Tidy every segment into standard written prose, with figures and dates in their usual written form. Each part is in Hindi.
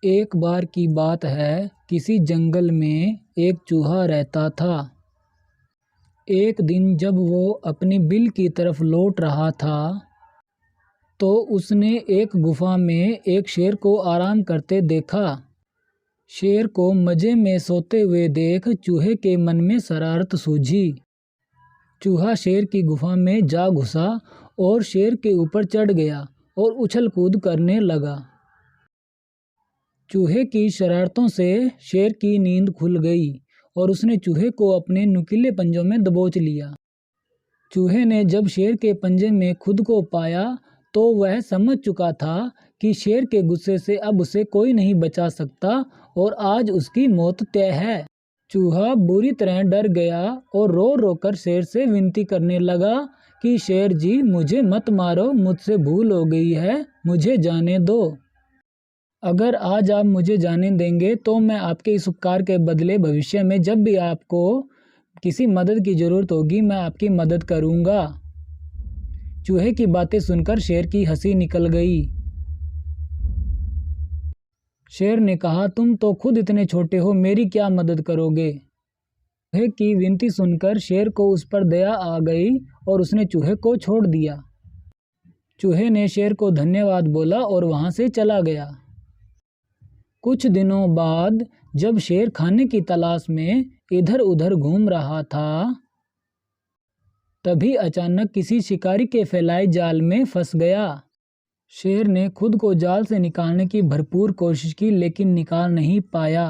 एक बार की बात है, किसी जंगल में एक चूहा रहता था। एक दिन जब वो अपनी बिल की तरफ लौट रहा था, तो उसने एक गुफा में एक शेर को आराम करते देखा। शेर को मजे में सोते हुए देख चूहे के मन में शरारत सूझी। चूहा शेर की गुफा में जा घुसा और शेर के ऊपर चढ़ गया और उछल कूद करने लगा। चूहे की शरारतों से शेर की नींद खुल गई और उसने चूहे को अपने नुकीले पंजों में दबोच लिया। चूहे ने जब शेर के पंजे में खुद को पाया तो वह समझ चुका था कि शेर के गुस्से से अब उसे कोई नहीं बचा सकता और आज उसकी मौत तय है। चूहा बुरी तरह डर गया और रो रो कर शेर से विनती करने लगा कि शेर जी, मुझे मत मारो, मुझसे भूल हो गई है, मुझे जाने दो। अगर आज आप मुझे जाने देंगे तो मैं आपके इस उपकार के बदले भविष्य में जब भी आपको किसी मदद की ज़रूरत होगी मैं आपकी मदद करूँगा। चूहे की बातें सुनकर शेर की हंसी निकल गई। शेर ने कहा, तुम तो खुद इतने छोटे हो, मेरी क्या मदद करोगे। चूहे की विनती सुनकर शेर को उस पर दया आ गई और उसने चूहे को छोड़ दिया। चूहे ने शेर को धन्यवाद बोला और वहाँ से चला गया। कुछ दिनों बाद जब शेर खाने की तलाश में इधर उधर घूम रहा था, तभी अचानक किसी शिकारी के फैलाए जाल में फंस गया। शेर ने खुद को जाल से निकालने की भरपूर कोशिश की लेकिन निकाल नहीं पाया।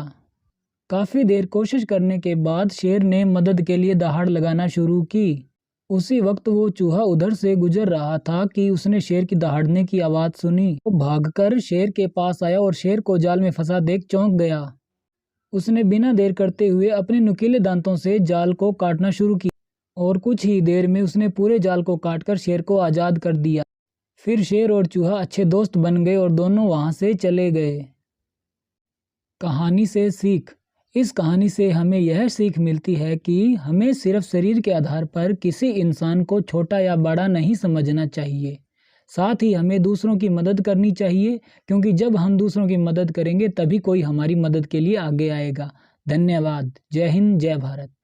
काफ़ी देर कोशिश करने के बाद शेर ने मदद के लिए दहाड़ लगाना शुरू की। उसी वक्त वो चूहा उधर से गुजर रहा था कि उसने शेर की दहाड़ने की आवाज़ सुनी। वो भागकर शेर के पास आया और शेर को जाल में फंसा देख चौंक गया। उसने बिना देर करते हुए अपने नुकीले दांतों से जाल को काटना शुरू किया और कुछ ही देर में उसने पूरे जाल को काटकर शेर को आज़ाद कर दिया। फिर शेर और चूहा अच्छे दोस्त बन गए और दोनों वहाँ से चले गए। कहानी से सीख। इस कहानी से हमें यह सीख मिलती है कि हमें सिर्फ शरीर के आधार पर किसी इंसान को छोटा या बड़ा नहीं समझना चाहिए। साथ ही हमें दूसरों की मदद करनी चाहिए, क्योंकि जब हम दूसरों की मदद करेंगे तभी कोई हमारी मदद के लिए आगे आएगा। धन्यवाद। जय हिंद, जय भारत।